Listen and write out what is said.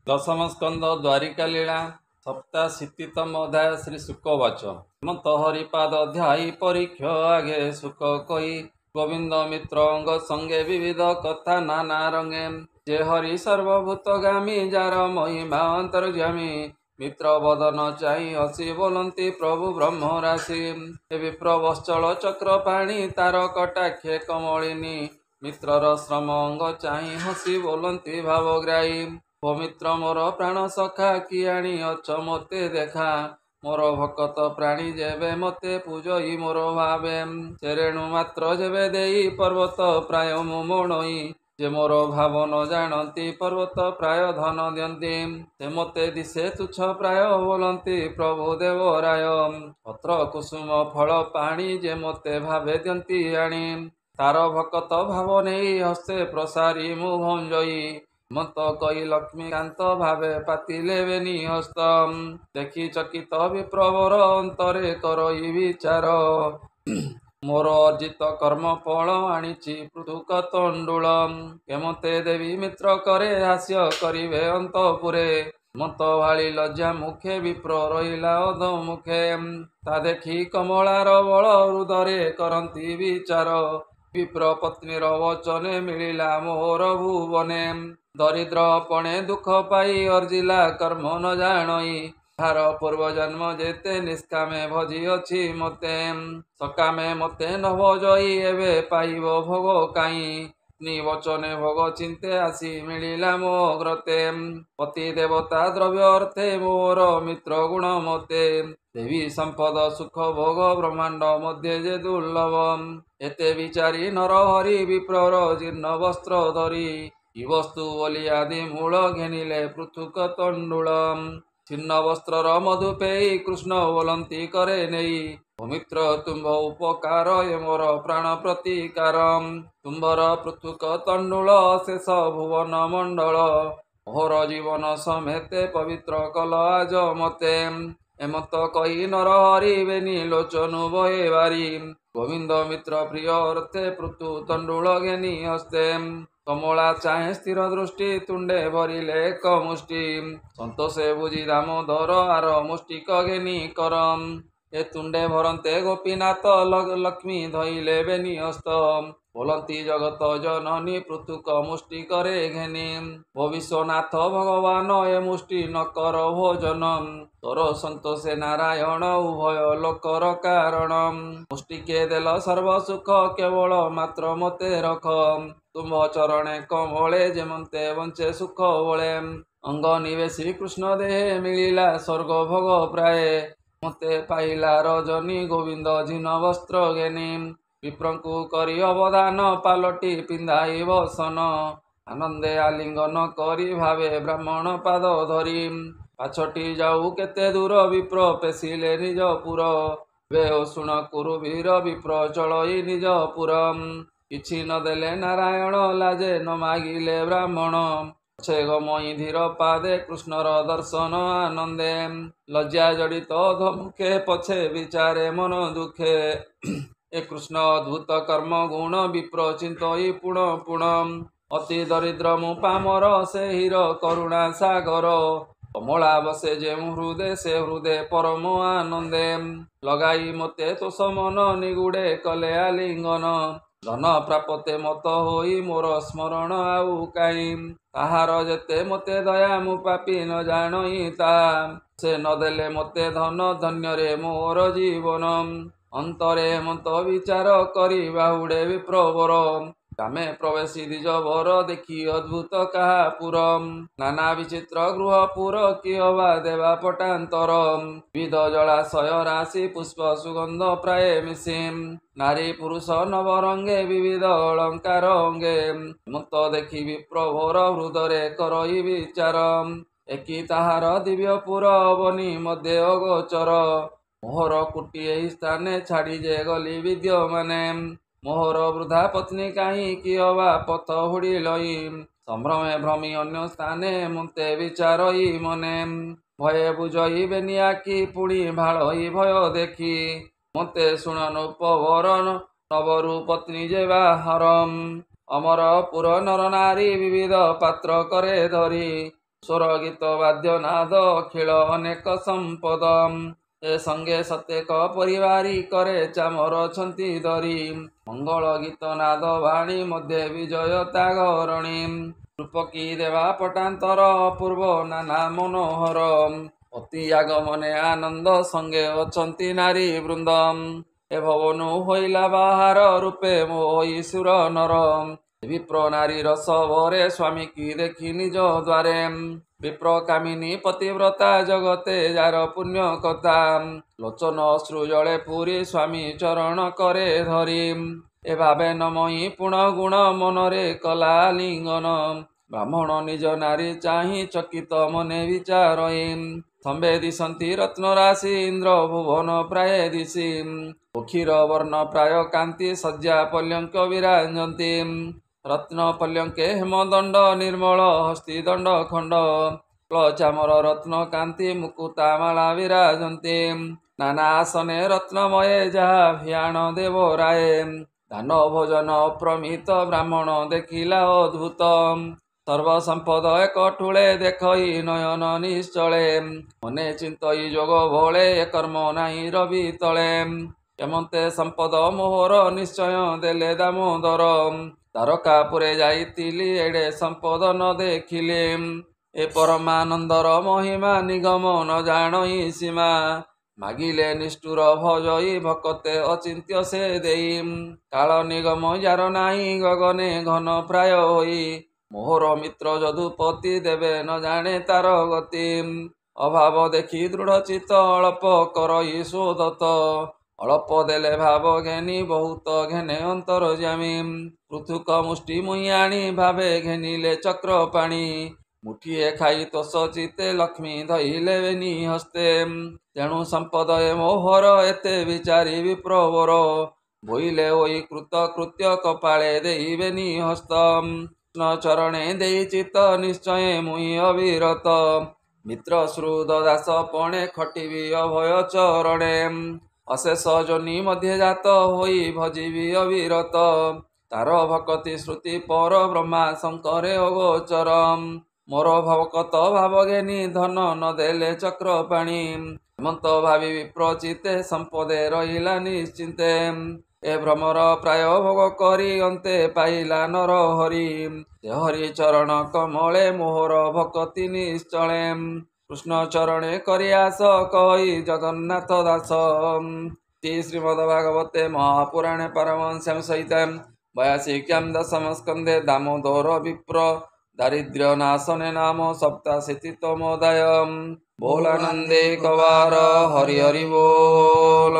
दशम स्कंद द्वारिका लीला सप्ताशीतितम अध्याय श्री शुकवाच मत हरिपाद अध्यायी परीक्ष आगे शुक कही गोविंद मित्र अंग संगे विविध कथा नाना रंगे जे हरि सर्वभूतगामी जार महिमा अंतर्यामी मित्र बदन चाहि हसी बोलती प्रभु ब्रह्म राशि विप्र वश्चल चक्र पाणी तार कटाक्षे कमलिनी मित्रर श्रम अंग चाहि हसी बोलती भावग्राही ओ मित्र मोर प्राण सखा किआणी अच मते देखा मोर भकत प्राणी जेबे मते पूजई मोर भावे से रेणु मात्र जेबे देई पर्वत प्राय मु मोणई जे मोर भाव न जानती पर्वत प्राय धन दियंती से मते दिशे तुच्छ प्राय बोलती प्रभु देवराय पत्र कुसुम फल पाणी जे मते भावे दियंती आणी तार भकत भाव नहीं हस्ते प्रसारी मु भंजई मत कई लक्ष्मीकांत भावे पातिले बेनी हस्त देखी चकित विप्रवर अंतरे करई विचार मोर अर्जित कर्म फल आनीची पृथुक तंडुल केमते देवी मित्र करे हास्य करिवे अंतपुरे मत भाली लज्जा मुखे विप्र रहिला अध मुखे ता देखी कमलार बल हृदरे करंती विचार विप्र पत्नीर वचने मिलिला मोर भुवने दरिद्र पणे दुख पाई अर्जिला कर्म न जानई हार पूर्व जन्म जेते निष्कामे भजी अछि मते सकामे मते न भजई एबे पाइब भोग काई निवचने भोग चिंते आसी मिलिला मो ग्रते पति देवता द्रव्य अर्थे मोर मित्र गुण मते देवी संपद सुख भोग ब्रह्मांड मध्ये जे दुर्लभ एते विचारी नर हरि विप्रर जीर्ण वस्त्र धरी वस्तु बोली आदि मूल घेनिले पृथुक तंडुल छिन्न वस्त्रर मधुपेयी कृष्ण बोलंती करे नेई मित्र तुम्भ उपकार ये मोर प्राण प्रतिकार तुम्भर पृथुक तंडुल शेष भुवन मंडल मोर जीवन समेते पवित्र कल आज मते एमत कही नर हरि बेनी लोचनु बहे बारी गोविंद मित्र प्रिय अर्थे पृथु तंडुल घेनी हस्ते कमला चाहे स्थिर दृष्टि तुंडे भरिले एक मुष्टि संतोषे बुझी दामोदर आर मुष्टिक घेनी करम ए तुंडे भरंते गोपीनाथ लक्ष्मी धइले बेनी हस्त बोलती जगत जननी पृथुक मुष्टि करे घेनी ओ विश्वनाथ भगवान ए मुष्टि न कर भोजन तोर संतोषे नारायण उभय लोकर कारण मुष्टि के देल सर्व सुख केवल मात्र मते रख तुम चरणे कमले जेमते वंचे सुख बळे अंग निवेशी कृष्ण देहे मिलिला स्वर्ग भोग प्राय मते पाइला रजनी गोविंद झिन वस्त्र घेनी विप्रंकु करी अवदान पालटी पिंधाई बसन आनंदे आलिंगन करी भावे ब्राह्मण पाद धरी पाछटी जाऊ केते दूर विप्र पेशिले निज पुर वे शुण कुरुवीर विप्र चलई निज पुर किछि न देले नारायण लाजे न मागिले ब्राह्मण छे गमई धीर पादे कृष्णर दर्शन आनंदे लज्जा जड़ित धमुखे पछे विचारे मन दुखे ए कृष्ण अद्भुत कर्म गुण विप्र चिंतई पुण पुण अति दरिद्र मु पामर से हीर करुणा सागर कमला बसे जे हृदय से हृदय परम आनंदे लगाई मते तो समन निगुड़े कले आलिंगन धन प्रापते मत होई मोर स्मरण आउ काई ताहार जेते मते दया मु पापी न जानई ता से न देले मते धन धन्य रे मोर जीवन अंतरे मत विचार करी बाहुड़े विप्रवर कामे प्रवेशी द्विज वर देखी अद्भुत कहा पुरम नाना विचित्र गृह पुर किहवा देवा पटांतर विध जलाशय राशि पुष्प सुगंध प्राय मिसिम नारी पुरुष नवरंगे विविध अलंकार अंगे मत देखी विप्रभर हृदरे करई विचार एकी ताहार दिव्यपुर अवनी मध्य अगोचर मोहर कुटी एही स्थाने छाड़ी जे गली विद्य माने मोहर वृद्धा पत्नी कहीं किहवा पथ हुड़ी लई संभ्रमे भ्रमी अन्य स्थाने मुते विचारई मने भये बुझई बेनिया की पुणी भाड़ई भय देखी मते शुणन उपवरन नवरु पत्नी जे बाहरम अमरपुर नर नारी विविध पात्र करे धरी ସ୍ୱର ଗୀତ ବାଦ୍ୟ ନାଦ ଖେଳ ଅନେକ ସମ୍ପଦ ଏ ସଙ୍ଗେ ସତେକ ପରିବାରୀ କରେ ଚାମର ଅଛନ୍ତି ଧରି ମଙ୍ଗଳ ଗୀତ ନାଦ ବାଣୀ ମଧ୍ୟ ବିଜୟ ତାଗରଣୀ ରୂପକୀ ଦେବା ପଟାନ୍ତର ପୂର୍ବ ନାନା ମନୋହର ଅତି ଆଗମନେ ଆନନ୍ଦ ସଙ୍ଗେ ଅଛନ୍ତି ନାରୀ ବୃନ୍ଦ ଏ ଭବନୁ ହୋଇଲା ବାହାର ରୂପେ ମୋହି ସୁର ନର ବିପ୍ର ନାରୀ ରସ ଭରେ ସ୍ୱାମୀ କି ଦେଖି ନିଜ ଦ୍ୱାରେ ବିପ୍ର କାମିନୀ ପତିବ୍ରତା ଜଗତେ ଯାର ପୁଣ୍ୟ କଥା ଲୋଚନ ଅଶ୍ରୁ ଜଳେ ପୁରୀ ସ୍ୱାମୀ ଚରଣ କରେ ଧରି ଏ ଭାବେ ନମଇ ପୁଣ ଗୁଣ ମନରେ କଲା ଲିଙ୍ଗନ ବ୍ରାହ୍ମଣ ନିଜ ନାରୀ ଚାହିଁ ଚକିତ ମନେ ବିଚାରଇ ଥମ୍ବେ ଦିଶନ୍ତି ରତ୍ନ ରାଶି ଇନ୍ଦ୍ର ଭୁବନ ପ୍ରାୟ ଦିଶି ପକ୍ଷୀର ବର୍ଣ୍ଣ ପ୍ରାୟ କାନ୍ତି ଶଯ୍ୟା ପଲ୍ୟଙ୍କ ବିରାଜନ୍ତି ରତ୍ନ ପଲ୍ୟଙ୍କେ ହେମଦଣ୍ଡ ନିର୍ମଳ ହସ୍ତି ଦଣ୍ଡ ଖଣ୍ଡ ଚାମର ରତ୍ନ କାନ୍ତି ମୁକୁତା ମାଳା ବିରାଜନ୍ତି ନାନା ଆସନେ ରତ୍ନମୟେ ଯାହା ଭିଆଣ ଦେବ ରାଏ ଦାନ ଭୋଜନ ପ୍ରମିତ ବ୍ରାହ୍ମଣ ଦେଖିଲା ଅଦ୍ଭୁତ ସର୍ବ ସମ୍ପଦ ଏକ ଠୁଳେ ଦେଖଇ ନୟନ ନିଶ୍ଚଳେ ମନେ ଚିନ୍ତଇ ଯୋଗ ଭଳେ ଏ କର୍ମ ନାହିଁ ରବି ତଳେ ଏମନ୍ତେ ସମ୍ପଦ ମୋହର ନିଶ୍ଚୟ ଦେଲେ ଦାମୋଦର ତାରକାପୁରେ ଯାଇଥିଲି ଏଡ଼େ ସମ୍ପଦ ନ ଦେଖିଲି ଏ ପରମାନନ୍ଦର ମହିମା ନିଗମ ନ ଜାଣଇ ସୀମା ମାଗିଲେ ନିଷ୍ଠୁର ଭଜଇ ଭକତେ ଅଚିନ୍ତ୍ୟ ସେ ଦେଇ କାଳ ନିଗମ ଯାର ନାହିଁ ଗଗନେ ଘନ ପ୍ରାୟ ହୋଇ ମୋହର ମିତ୍ର ଯଦୁପତି ଦେବେ ନ ଜାଣେ ତାର ଗତି ଅଭାବ ଦେଖି ଦୃଢ଼ ଚିତ୍ତ ଅଳ୍ପ କରଇ ସୋଦତ ଅଳ୍ପ ଦେଲେ ଭାବ ଘେନି ବହୁତ ଘେନେ ଅନ୍ତର୍ଯାମୀ ପୃଥୁକ ମୁଷ୍ଟି ମୁହିଁ ଆଣି ଭାବେ ଘେନିଲେ ଚକ୍ର ପାଣି ମୁଠିଏ ଖାଇ ତୋଷ ଚିତେ ଲକ୍ଷ୍ମୀ ଧଇଲେନି ହସ୍ତେ ତେଣୁ ସମ୍ପଦ ଏ ମୋହର ଏତେ ବିଚାରି ବିପ୍ରବର ବୋଇଲେ ହୋଇ କୃତ କୃତ୍ୟ କପାଳେ ଦେଇବେନି ହସ୍ତ ଚରଣେ ଦେଇ ଚିତ୍ତ ନିଶ୍ଚୟ ମୁହିଁ ଅବିରତ ମିତ୍ର ଶ୍ରୁଦ ଦାସ ପଣେ ଖଟିବି ଅଭୟ ଚରଣେ ଅଶେଷ ଯୋନି ମଧ୍ୟ ଜାତ ହୋଇ ଭଜିବି ଅବିରତ ତାର ଭକତି ଶ୍ରୁତି ପର ବ୍ରହ୍ମା ଶଙ୍କରେ ଅଗୋଚର ମୋର ଭକତ ଭାବ ଘେନି ଧନ ନ ଦେଲେ ଚକ୍ର ପାଣି ହେମନ୍ତ ଭାବି ବିପ୍ରଚିତେ ସମ୍ପଦେ ରହିଲା ନିଶ୍ଚିନ୍ତେ ଏ ଭ୍ରମର ପ୍ରାୟ ଭୋଗ କରି ଅନ୍ତେ ପାଇଲା ନର ହରି ସେ ହରି ଚରଣ କମଳେ ମୋହର ଭକତି ନିଶ୍ଚଳେ କୃଷ୍ଣ ଚରଣେ କରି ଆସ କହି ଜଗନ୍ନାଥ ଦାସ ଶ୍ରୀମଦ ଭାଗବତେ ମହାପୁରାଣେ ପରମହଂସ୍ୟାଂ ସହିତେ 82 ଦଶମ ସ୍କନ୍ଧେ ଦାମୋଦର ବିପ୍ର दारिद्र्य नाशने नाम सप्ताशीतितमोऽध्यायः बोलानन्दे कवार हरि हरि बोल।